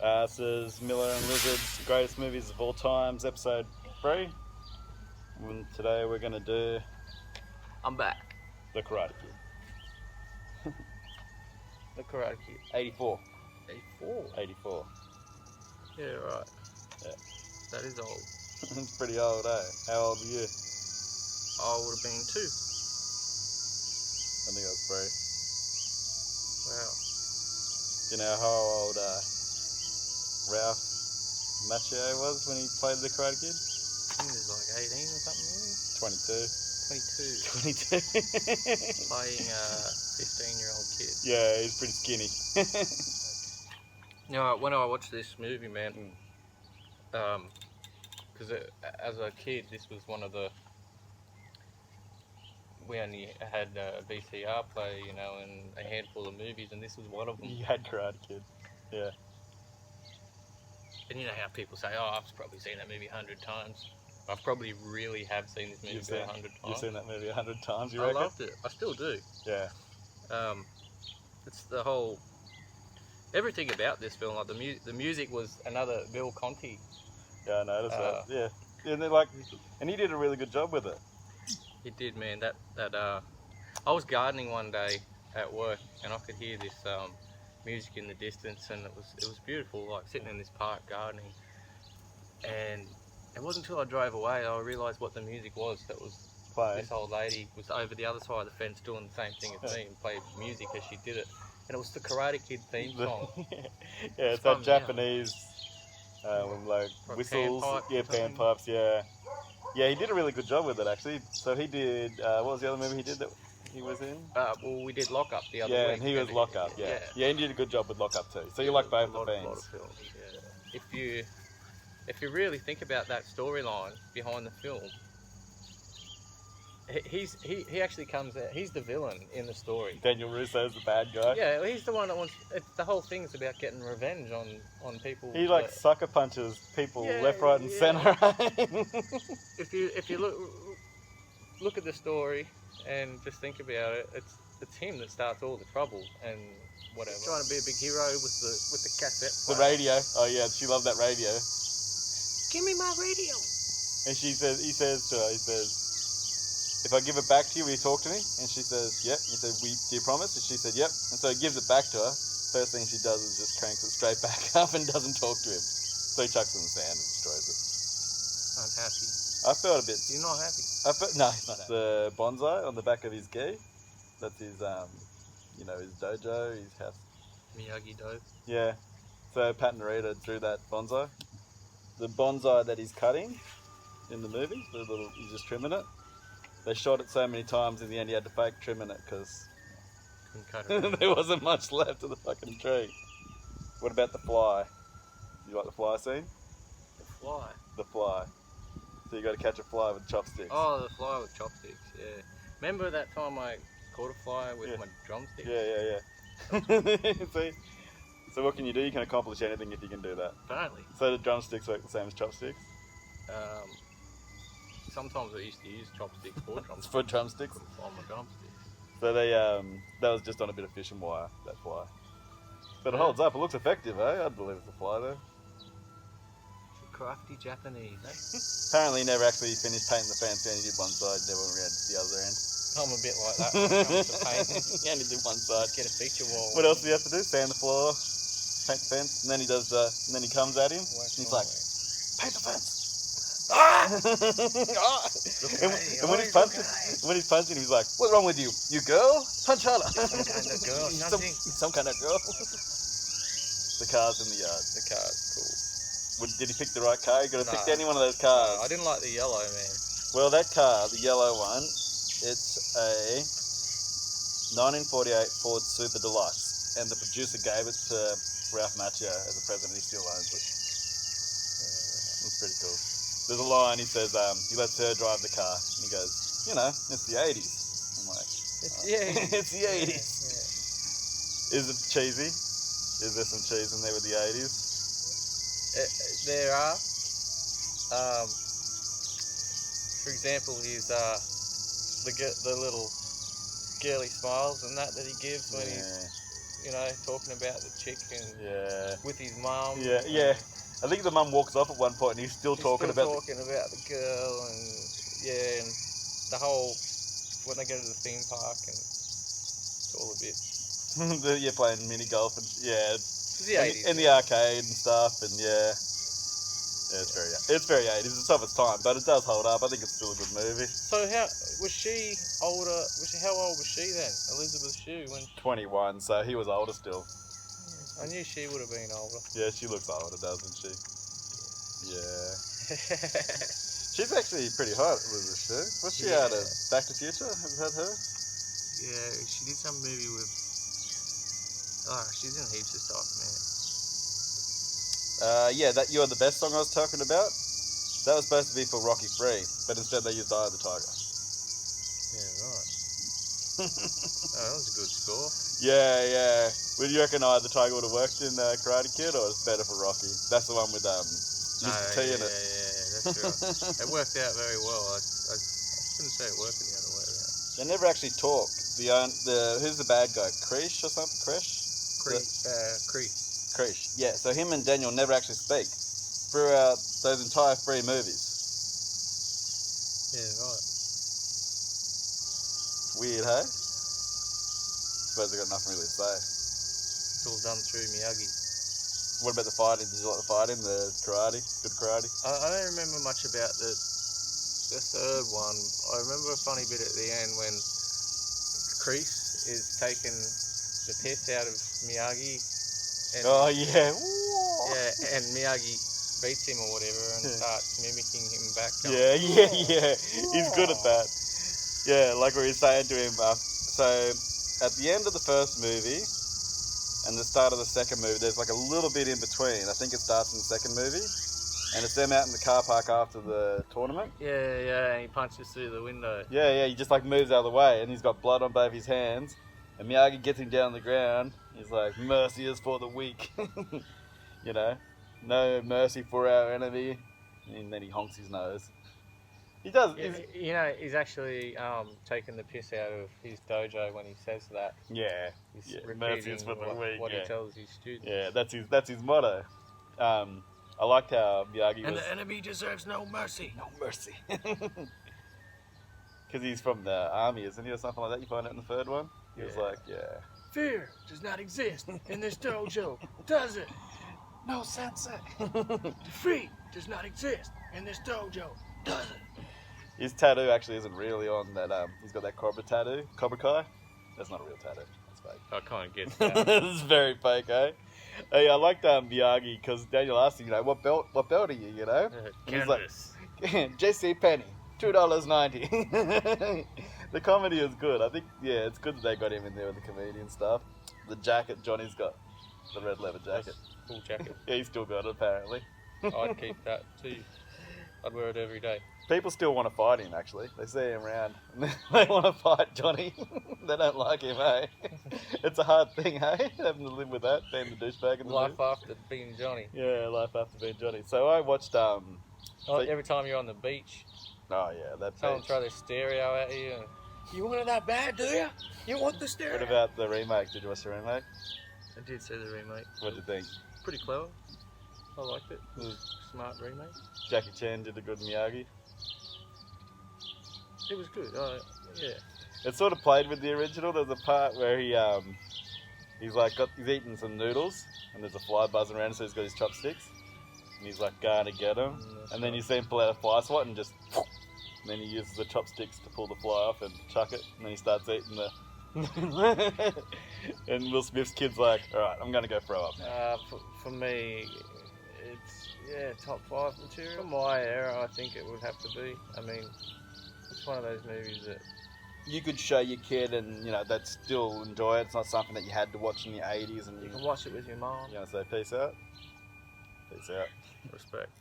This is Miller and Lizard's Greatest Movies of All Times, episode 3. And today we're going to do I'm back. The Karate Kid. The Karate Kid. 84. 84? 84. Yeah, right. Yeah. That is old. It's pretty old, eh? How old were you? I would have been 2. I think I was 3. Wow. You know how old Ralph Macchio was when he played The Karate Kid? I think he was like 18 or something, 22. 22. Playing a 15-year-old kid. Yeah, he's pretty skinny. You know, when I watched this movie, man, because as a kid, this was one of the... We only had a VCR player, you know, and a handful of movies, and this was one of them. You had Karate Kid. Yeah. And you know how people say, oh, I've probably seen that movie 100 times. I probably really have seen this movie 100 times. You've seen that movie 100 times, you I reckon? loved it. I still do. Yeah. It's the whole... Everything about this film, like the music was another Bill Conti. Yeah, I noticed that. Yeah. And and he did a really good job with it. He did, man. I was gardening one day at work, and I could hear this music in the distance, and it was beautiful, like sitting in this park gardening. And it wasn't until I drove away I realised what the music was. That was Play. This old lady was over the other side of the fence doing the same thing as me and played music as she did it. And it was the Karate Kid theme song. Yeah, it's that Japanese, like whistles, panpipes, yeah. Yeah, he did a really good job with it, actually. So he did, what was the other movie he did that he was in? Well, we did Lock Up the other week. Yeah, and he was Lock Up, yeah. Yeah, he did a good job with Lock Up too. So you like both the films. themes. If you really think about that storyline behind the film, he actually comes out. He's the villain in the story. Daniel Russo's the bad guy. Yeah, he's the one that wants. The whole thing's about getting revenge on people. He sucker punches people left, right, and centre. If you look at the story and just think about it, it's him that starts all the trouble and whatever. He's trying to be a big hero with the cassette player. The radio. Oh yeah, she loved that radio. Give me my radio. And he says to her, if I give it back to you, will you talk to me? And she says, yep. He said, do you promise? And she said, yep. And so he gives it back to her. First thing she does is just cranks it straight back up and doesn't talk to him. So he chucks it in the sand and destroys it. Unhappy. I felt a bit... You're not happy? No, he's not happy. The bonsai on the back of his gi. That's his, his dojo, his house. Miyagi-Do. Yeah. So Pat Morita drew that bonsai. The bonsai that he's cutting in the movie, he's just trimming it. They shot it so many times, in the end he had to fake trimming it because there wasn't much left of the fucking tree. What about the fly? You like the fly scene? The fly? The fly. So you got to catch a fly with chopsticks. Oh, the fly with chopsticks, yeah. Remember that time I caught a fly with my drumsticks? Yeah. See? So what can you do? You can accomplish anything if you can do that. Apparently. So the drumsticks work the same as chopsticks? Sometimes I used to use chopsticks for drumsticks. For drumsticks? On my drumsticks. So that was just on a bit of fishing wire, that fly. But it holds up, it looks effective, eh? I'd believe it's a fly though. Crafty Japanese, eh? Apparently he never actually finished painting the fence, he only did one side, never read the other end. I'm a bit like that when it comes to painting. He only did one side. Get a feature wall. What else do you have to do? Sand the floor, paint the fence, and then he does, and then he comes at him, and he's like, paint the fence! Ah! And when he's punching, he's like, "What's wrong with you? You girl? Punch harder." Some kind of girl. Some kind of girl. The car's in the yard. The car's cool. Did he pick the right car? You got to pick any one of those cars. No, I didn't like the yellow, man. Well, that car, the yellow one, it's a 1948 Ford Super Deluxe, and the producer gave it to Ralph Macchio as a present. He still owns it. It's pretty cool. There's a line, he says, he lets her drive the car, and he goes, it's the 80s. I'm like, it's the 80s. It's the 80s. Yeah. Is it cheesy? Is there some cheese in there with the 80s? There are. For example, he's the little girly smiles and that he gives when talking about the chick and Yeah. with his mum. Yeah. I think the mum walks off at one point and he's still talking about the girl and the whole when they go to the theme park and it's all a bit. you're playing mini golf and It's the 80s. in the arcade and stuff and yeah, it's very 80s. It's of its time, but it does hold up. I think it's still a good movie. So how was she older? How old was she then? Elizabeth Shue when 21, so he was older still. I knew she would have been older. Yeah, she looks older, doesn't she? Yeah. She's actually pretty hot, Elizabeth Shue. What's she out of? Back to the Future? Is that her? Yeah, she did some movie with. Oh, she's in heaps of stuff, man. Yeah, that You're the Best song I was talking about. That was supposed to be for Rocky 3, but instead they used Eye of the Tiger. Yeah, right. Oh, that was a good score. Yeah. Would you reckon Eye of the Tiger would have worked in Karate Kid, or it's better for Rocky? That's the one with Mr. T in it. Yeah, that's right. It worked out very well. I couldn't say it worked the other way around. They never actually talk. Who's the bad guy? Krish or something? Krish. Yeah. So him and Daniel never actually speak throughout those entire 3 movies. Yeah, right. It's weird, hey? Suppose they got nothing really to say. It's all done through Miyagi. What about the fighting? Did you like the fighting? The karate? Good karate? I don't remember much about the third one. I remember a funny bit at the end when Kreese is taking the piss out of Miyagi. And, Oh, yeah. Yeah, and Miyagi beats him or whatever and starts mimicking him back. Yeah. He's good at that. Yeah, like what he's saying to him. So, at the end of the first movie and the start of the second movie, there's like a little bit in between. I think it starts in the second movie. And it's them out in the car park after the tournament. Yeah, and he punches through the window. Yeah, he just like moves out of the way and he's got blood on both his hands. And Miyagi gets him down on the ground. He's like, mercy is for the weak. No mercy for our enemy. And then he honks his nose. He does. Yeah, he's actually taking the piss out of his dojo when he says that. Yeah. He's Mercy is for the weak. What he tells his students. Yeah, that's his motto. I liked how Miyagi and was... the enemy deserves no mercy. No mercy. Because he's from the army, isn't he, or something like that? You find out in the third one? He was like, Fear does not exist in this dojo, does it? No, sensei. Defeat does not exist in this dojo, does it? His tattoo actually isn't really on that, he's got that Cobra tattoo, Cobra Kai. That's not a real tattoo, that's fake. I can't get that. This is very fake, eh? Hey, I like Miyagi because Daniel asked him, what belt are you, And he's like, JC Penny, $2.90. The comedy is good. I think, it's good that they got him in there with the comedian stuff. The jacket Johnny's got, the red leather jacket. Full jacket. Yeah, he's still got it apparently. I'd keep that too. I'd wear it every day. People still want to fight him, actually. They see him around. They want to fight Johnny. They don't like him, hey? It's a hard thing, hey? Having to live with that, being the douchebag in the Life movie. after being Johnny. Yeah, life after being Johnny. So I watched... every time you're on the beach, oh, yeah, that someone beach. throw their stereo at you. And, you want it that bad, do you? You want the stereo? What about the remake? Did you watch the remake? I did see the remake. What did you think? Pretty clever. I liked it. It was a smart remake. Jackie Chan did a good Miyagi. It was good. Yeah. It sort of played with the original. There's a part where he's eating some noodles and there's a fly buzzing around, so he's got his chopsticks and he's like going to get him, and then you see him pull out a fly swat and just, and then he uses the chopsticks to pull the fly off and chuck it, and then he starts eating the. And Will Smith's kid's like, all right, I'm gonna go throw up now. For me, it's top 5 material. For my era, I think it would have to be. I mean, it's one of those movies that You could show your kid and, they'd still enjoy it. It's not something that you had to watch in the 80s. And you can watch it with your mom. You want to say peace out? Peace out. Respect.